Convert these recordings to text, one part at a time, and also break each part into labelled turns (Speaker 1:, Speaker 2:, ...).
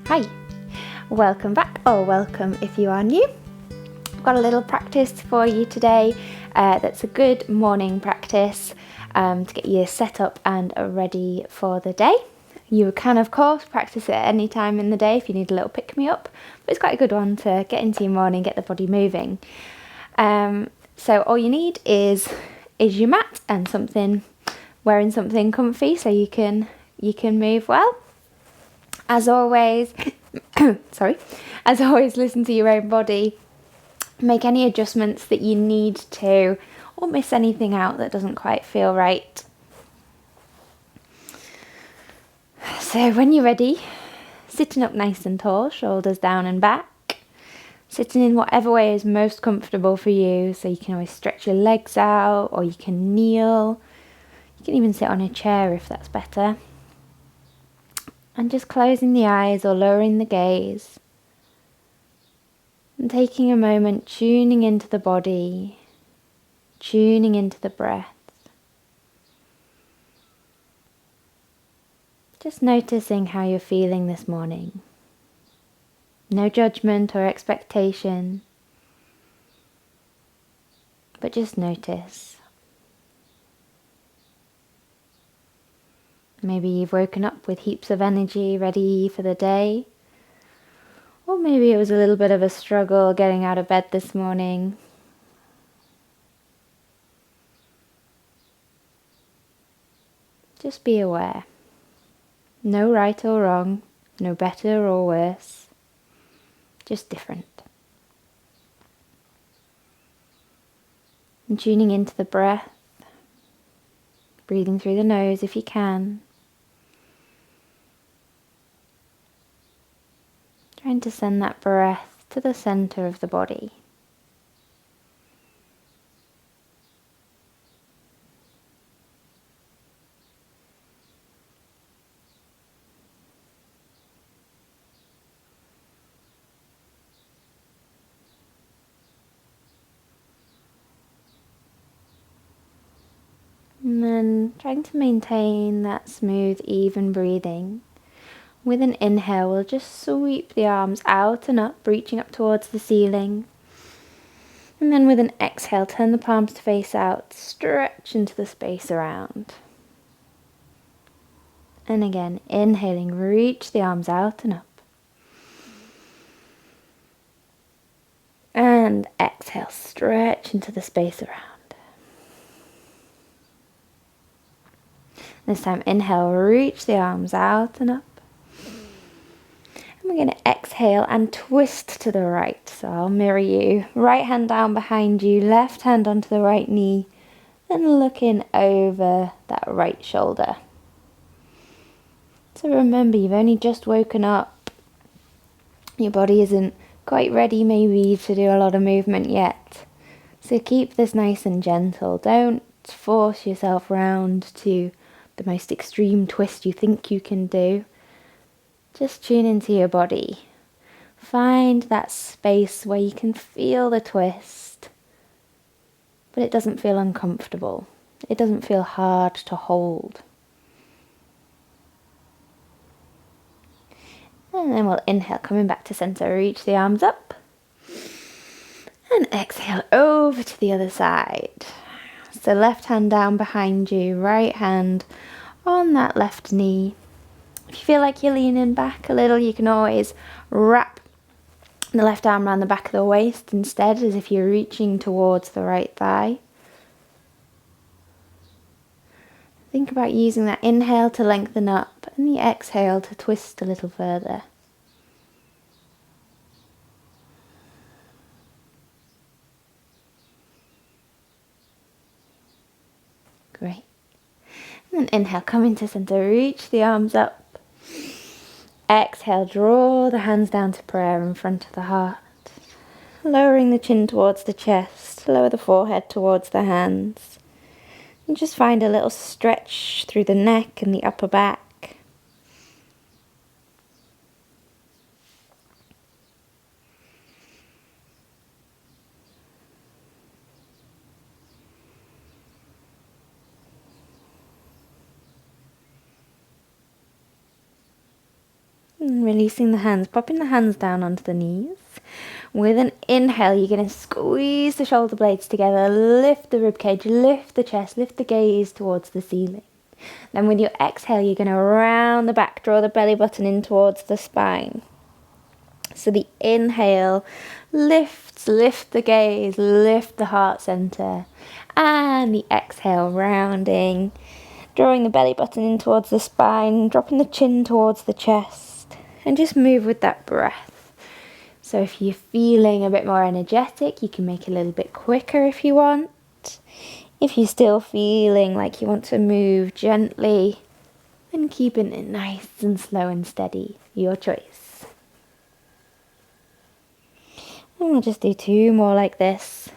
Speaker 1: Hi, welcome back, or welcome if you are new. I've got a little practice for you today that's a good morning practice to get you set up and ready for the day. You can of course practice it at any time in the day if you need a little pick-me-up, but it's quite a good one to get into your morning, get the body moving. So all you need is your mat and wearing something comfy so you can move well. As always, listen to your own body. Make any adjustments that you need to, or miss anything out that doesn't quite feel right. So when you're ready, sitting up nice and tall, shoulders down and back. Sitting in whatever way is most comfortable for you. So you can always stretch your legs out, or you can kneel. You can even sit on a chair if that's better. And just closing the eyes or lowering the gaze. And taking a moment, tuning into the body, tuning into the breath. Just noticing how you're feeling this morning. No judgment or expectation, but just notice. Maybe you've woken up with heaps of energy ready for the day. Or maybe it was a little bit of a struggle getting out of bed this morning. Just be aware. No right or wrong, no better or worse. Just different. And tuning into the breath. Breathing through the nose if you can. Trying to send that breath to the center of the body. And then trying to maintain that smooth, even breathing. With an inhale, we'll just sweep the arms out and up, reaching up towards the ceiling. And then with an exhale, turn the palms to face out, stretch into the space around. And again, inhaling, reach the arms out and up. And exhale, stretch into the space around. This time, inhale, reach the arms out and up. And we're going to exhale and twist to the right. So I'll mirror you. Right hand down behind you, left hand onto the right knee, and looking over that right shoulder. So remember, you've only just woken up. Your body isn't quite ready maybe to do a lot of movement yet. So keep this nice and gentle. Don't force yourself round to the most extreme twist you think you can do. Just tune into your body. Find that space where you can feel the twist, but it doesn't feel uncomfortable. It doesn't feel hard to hold. And then we'll inhale, coming back to center, reach the arms up. And exhale over to the other side. So left hand down behind you, right hand on that left knee. If you feel like you're leaning back a little, you can always wrap the left arm around the back of the waist instead, as if you're reaching towards the right thigh. Think about using that inhale to lengthen up and the exhale to twist a little further. Great. And then inhale, come into center, reach the arms up. Exhale, draw the hands down to prayer in front of the heart. Lowering the chin towards the chest, lower the forehead towards the hands. And just find a little stretch through the neck and the upper back. And releasing the hands, popping the hands down onto the knees. With an inhale, you're going to squeeze the shoulder blades together, lift the ribcage, lift the chest, lift the gaze towards the ceiling. Then with your exhale, you're going to round the back, draw the belly button in towards the spine. So the inhale lifts, lift the gaze, lift the heart center. And the exhale, rounding, drawing the belly button in towards the spine, dropping the chin towards the chest. And just move with that breath. So if you're feeling a bit more energetic, you can make it a little bit quicker if you want. If you're still feeling like you want to move gently, then keeping it nice and slow and steady, your choice. And we'll just do 2 more like this.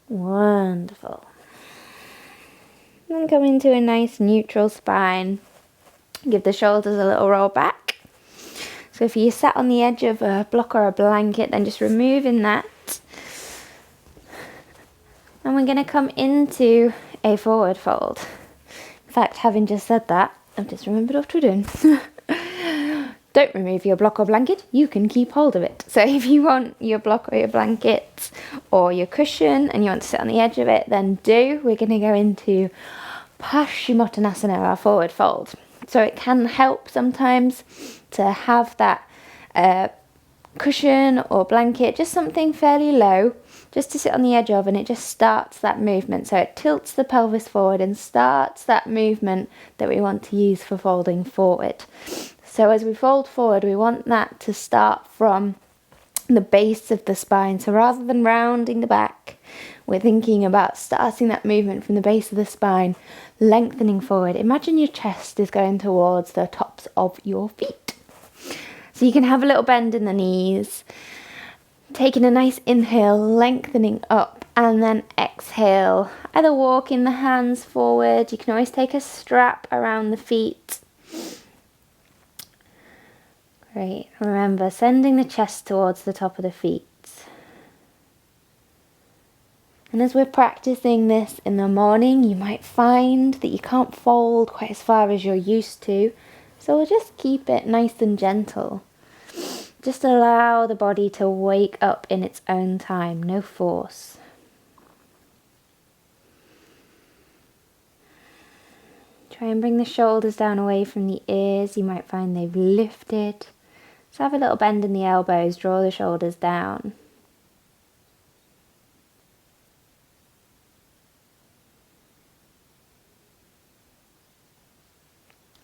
Speaker 1: Wonderful. And come into a nice neutral spine. Give the shoulders a little roll back. So if you sat on the edge of a block or a blanket, then just removing that. And we're going to come into a forward fold. In fact, having just said that, I've just remembered what we're doing. Don't remove your block or blanket, you can keep hold of it. So if you want your block or your blanket or your cushion and you want to sit on the edge of it, then do. We're going to go into Paschimottanasana, our forward fold. So it can help sometimes to have that cushion or blanket, just something fairly low, just to sit on the edge of, and it just starts that movement. So it tilts the pelvis forward and starts that movement that we want to use for folding forward. So as we fold forward, we want that to start from the base of the spine. So rather than rounding the back, we're thinking about starting that movement from the base of the spine, lengthening forward. Imagine your chest is going towards the tops of your feet. So you can have a little bend in the knees, taking a nice inhale, lengthening up, and then exhale. Either walking the hands forward, you can always take a strap around the feet. Great. Remember, sending the chest towards the top of the feet. And as we're practicing this in the morning, you might find that you can't fold quite as far as you're used to. So we'll just keep it nice and gentle. Just allow the body to wake up in its own time, no force. Try and bring the shoulders down away from the ears. You might find they've lifted. So have a little bend in the elbows, draw the shoulders down.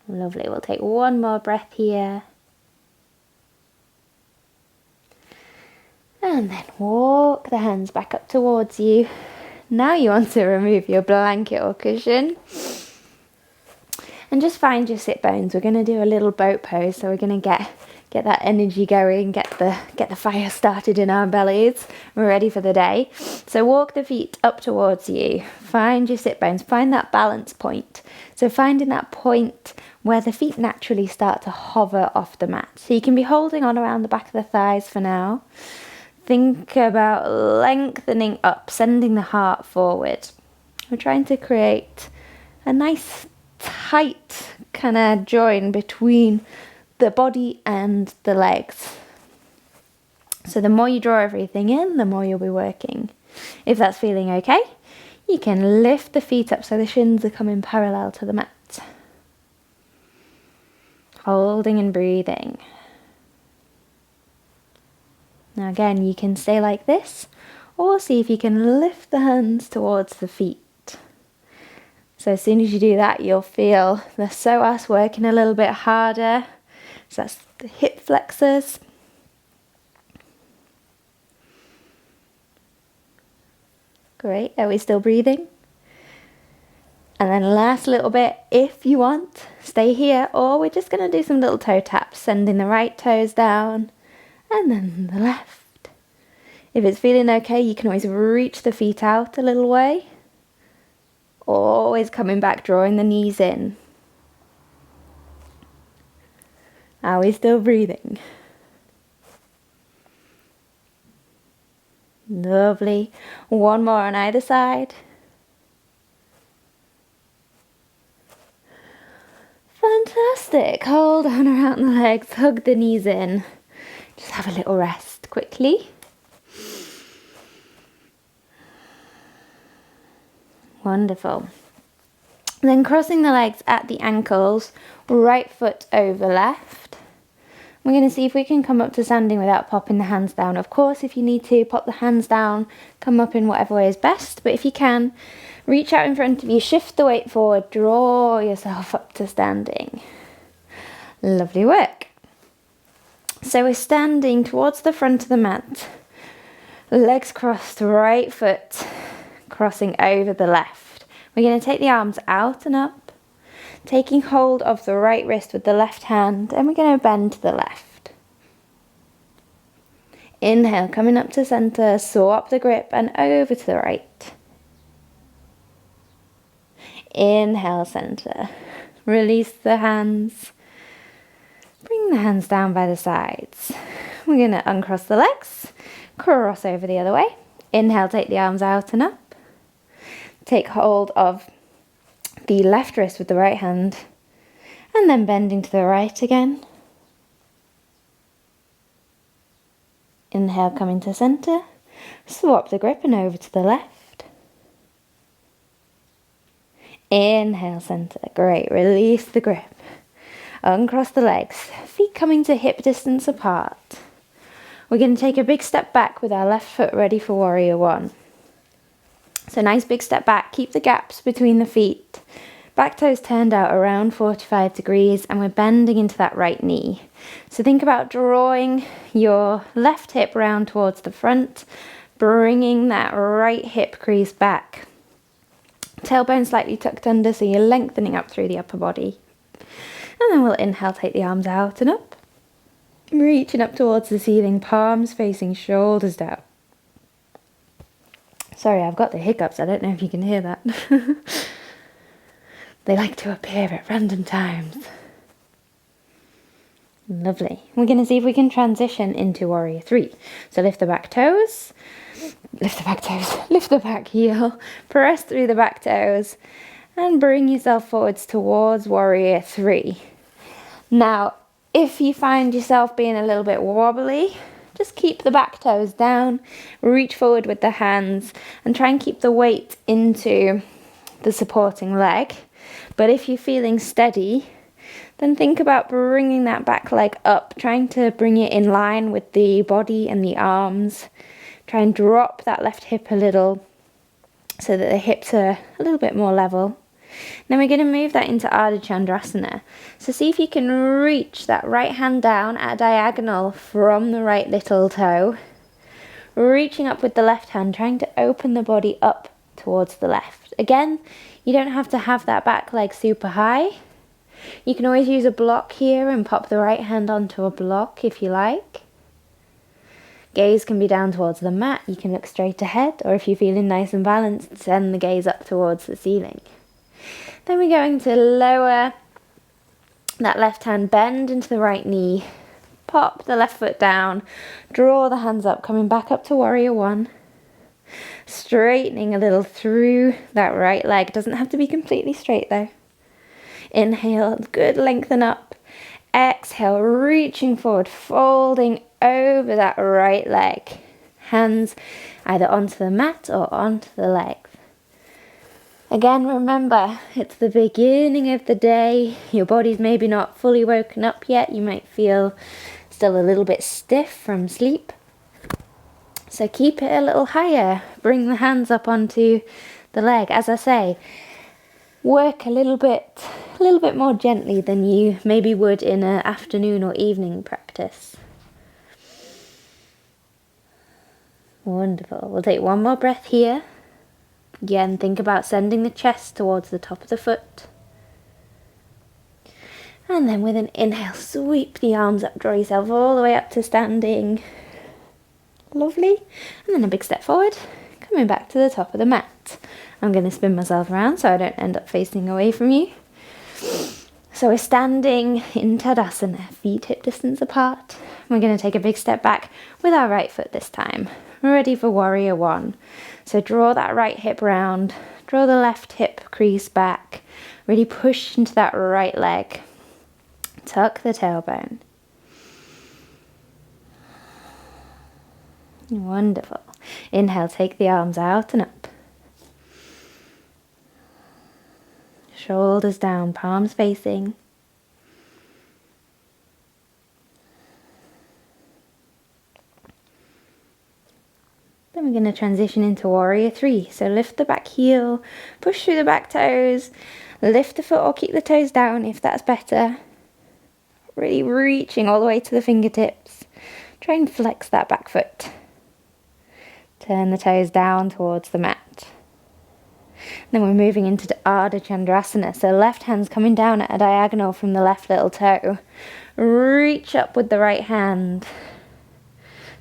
Speaker 1: Lovely, we'll take 1 more breath here. And then walk the hands back up towards you. Now you want to remove your blanket or cushion. And just find your sit bones. We're going to do a little boat pose, so we're going to get that energy going, get the fire started in our bellies. We're ready for the day. So walk the feet up towards you. Find your sit bones. Find that balance point. So finding that point where the feet naturally start to hover off the mat. So you can be holding on around the back of the thighs for now. Think about lengthening up, sending the heart forward. We're trying to create a nice tight kind of join between the body and the legs. So the more you draw everything in, the more you'll be working. If that's feeling okay, you can lift the feet up so the shins are coming parallel to the mat. Holding and breathing. Now again, you can stay like this, or see if you can lift the hands towards the feet. So as soon as you do that, you'll feel the psoas working a little bit harder. So that's the hip flexors. Great, are we still breathing? And then last little bit, if you want, stay here, or we're just going to do some little toe taps, sending the right toes down, and then the left. If it's feeling okay, you can always reach the feet out a little way. Always coming back, drawing the knees in. Are we still breathing? Lovely. One more on either side. Fantastic. Hold on around the legs, hug the knees in. Just have a little rest quickly. Wonderful. Then crossing the legs at the ankles, right foot over left. We're going to see if we can come up to standing without popping the hands down. Of course, if you need to, pop the hands down, come up in whatever way is best. But if you can, reach out in front of you, shift the weight forward, draw yourself up to standing. Lovely work. So we're standing towards the front of the mat. Legs crossed, right foot crossing over the left. We're going to take the arms out and up, taking hold of the right wrist with the left hand, and we're going to bend to the left. Inhale, coming up to center, swap the grip and over to the right. Inhale, center. Release the hands. Bring the hands down by the sides. We're going to uncross the legs, cross over the other way. Inhale, take the arms out and up. Take hold of the left wrist with the right hand, and then bending to the right again. Inhale, coming to center. Swap the grip and over to the left. Inhale, center. Great. Release the grip. Uncross the legs. Feet coming to hip distance apart. We're going to take a big step back with our left foot ready for warrior one. So nice big step back. Keep the gaps between the feet. Back toes turned out around 45 degrees, and we're bending into that right knee. So think about drawing your left hip round towards the front, bringing that right hip crease back. Tailbone slightly tucked under, so you're lengthening up through the upper body. And then we'll inhale, take the arms out and up. Reaching up towards the ceiling, palms facing shoulders down. Sorry, I've got the hiccups. I don't know if you can hear that. They like to appear at random times. Lovely. We're going to see if we can transition into warrior three. So lift the back toes, lift the back heel, press through the back toes, and bring yourself forwards towards warrior three. Now, if you find yourself being a little bit wobbly, just keep the back toes down, reach forward with the hands, and try and keep the weight into the supporting leg. But if you're feeling steady, then think about bringing that back leg up, trying to bring it in line with the body and the arms. Try and drop that left hip a little so that the hips are a little bit more level. Then we're going to move that into Ardha Chandrasana. So see if you can reach that right hand down at a diagonal from the right little toe. Reaching up with the left hand, trying to open the body up towards the left. Again, you don't have to have that back leg super high. You can always use a block here and pop the right hand onto a block if you like. Gaze can be down towards the mat. You can look straight ahead, or if you're feeling nice and balanced, send the gaze up towards the ceiling. Then we're going to lower that left hand, bend into the right knee, pop the left foot down, draw the hands up, coming back up to warrior one, straightening a little through that right leg. Doesn't have to be completely straight though. Inhale, good, lengthen up. Exhale, reaching forward, folding over that right leg. Hands either onto the mat or onto the legs. Again, remember, it's the beginning of the day. Your body's maybe not fully woken up yet. You might feel still a little bit stiff from sleep. So keep it a little higher. Bring the hands up onto the leg. As I say, work a little bit more gently than you maybe would in an afternoon or evening practice. Wonderful. We'll take one more breath here. Again, think about sending the chest towards the top of the foot. And then with an inhale, sweep the arms up, draw yourself all the way up to standing. Lovely. And then a big step forward, coming back to the top of the mat. I'm going to spin myself around so I don't end up facing away from you. So we're standing in Tadasana, feet hip distance apart. We're going to take a big step back with our right foot this time. We're ready for warrior one. So draw that right hip round, draw the left hip crease back, really push into that right leg. Tuck the tailbone. Wonderful. Inhale, take the arms out and up. Shoulders down, palms facing. Then we're going to transition into warrior three. So lift the back heel, push through the back toes, lift the foot or keep the toes down if that's better. Really reaching all the way to the fingertips. Try and flex that back foot. Turn the toes down towards the mat. Then we're moving into the Ardha Chandrasana. So left hand's coming down at a diagonal from the left little toe. Reach up with the right hand.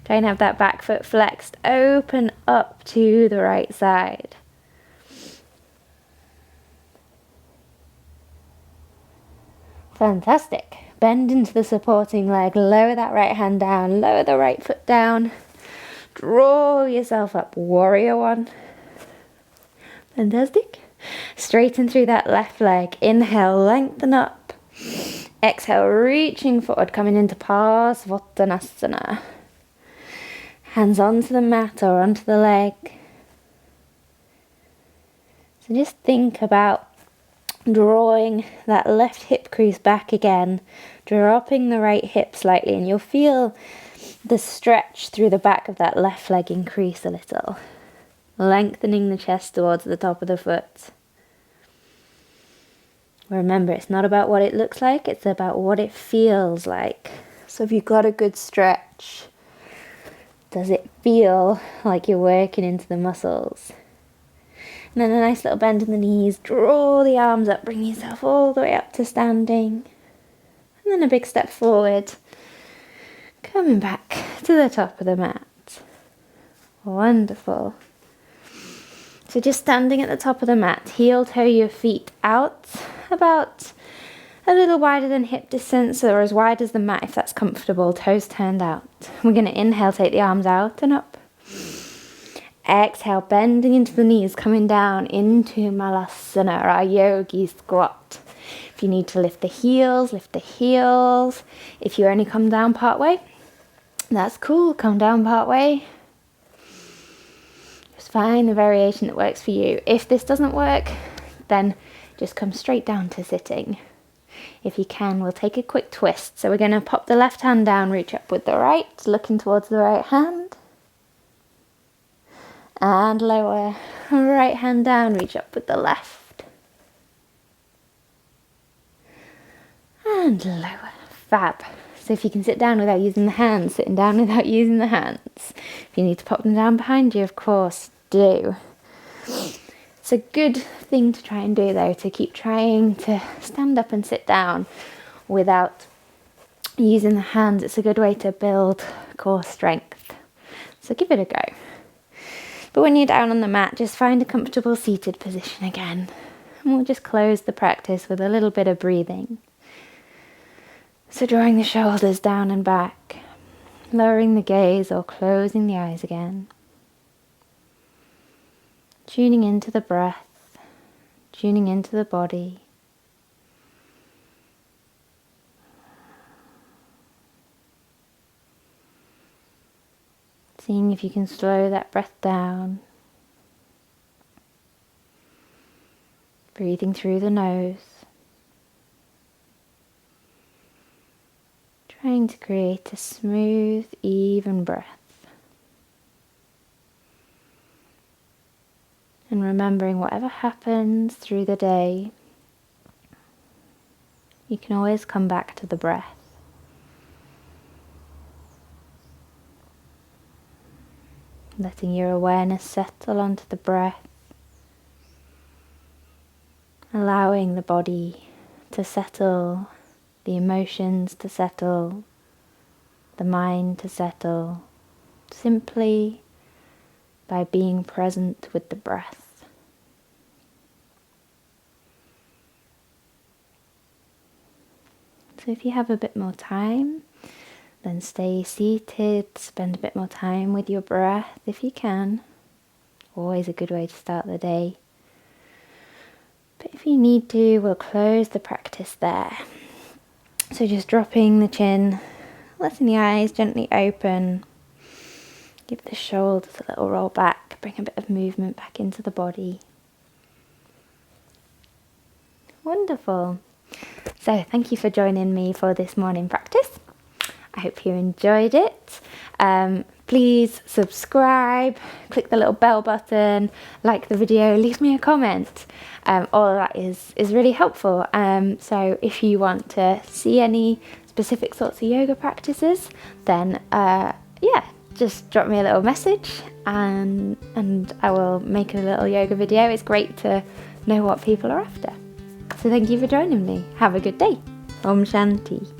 Speaker 1: Try and have that back foot flexed. Open up to the right side. Fantastic. Bend into the supporting leg. Lower that right hand down. Lower the right foot down. Draw yourself up. Warrior one. Fantastic. Straighten through that left leg. Inhale, lengthen up. Exhale, reaching forward, coming into Parsvottanasana. Hands onto the mat or onto the leg. So just think about drawing that left hip crease back again, dropping the right hip slightly, and you'll feel the stretch through the back of that left leg increase a little. Lengthening the chest towards the top of the foot. Remember, it's not about what it looks like, it's about what it feels like. So if you've got a good stretch, does it feel like you're working into the muscles? And then a nice little bend in the knees, draw the arms up, bring yourself all the way up to standing. And then a big step forward, coming back to the top of the mat. Wonderful. So just standing at the top of the mat, heel toe your feet out about a little wider than hip distance or as wide as the mat if that's comfortable, toes turned out. We're going to inhale, take the arms out and up. Exhale, bending into the knees, coming down into Malasana, or our yogi squat. If you need to lift the heels, lift the heels. If you only come down part way, that's cool, come down part way. Find the variation that works for you. If this doesn't work, then just come straight down to sitting. If you can, we'll take a quick twist. So we're going to pop the left hand down, reach up with the right, looking towards the right hand. And lower. Right hand down, reach up with the left. And lower. Fab. So if you can sit down without using the hands, sitting down without using the hands. If you need to pop them down behind you, of course, do. It's a good thing to try and do though, to keep trying to stand up and sit down without using the hands. It's a good way to build core strength. So give it a go. But when you're down on the mat, just find a comfortable seated position again. And we'll just close the practice with a little bit of breathing. So drawing the shoulders down and back, lowering the gaze or closing the eyes again. Tuning into the breath, tuning into the body. Seeing if you can slow that breath down. Breathing through the nose. Trying to create a smooth, even breath. And remembering whatever happens through the day, you can always come back to the breath. Letting your awareness settle onto the breath. Allowing the body to settle, the emotions to settle, the mind to settle, simply by being present with the breath. So if you have a bit more time, Then stay seated, spend a bit more time with your breath if you can. Always a good way to start the day. But if you need to, we'll close the practice there. So just dropping the chin, letting the eyes gently open. Give the shoulders a little roll back, bring a bit of movement back into the body. Wonderful. So thank you for joining me for this morning practice. I hope you enjoyed it. Please subscribe, click the little bell button, like the video, leave me a comment. All of that is really helpful. So if you want to see any specific sorts of yoga practices, then just drop me a little message and I will make a little yoga video. It's great to know what people are after. So thank you for joining me. Have a good day. Om Shanti.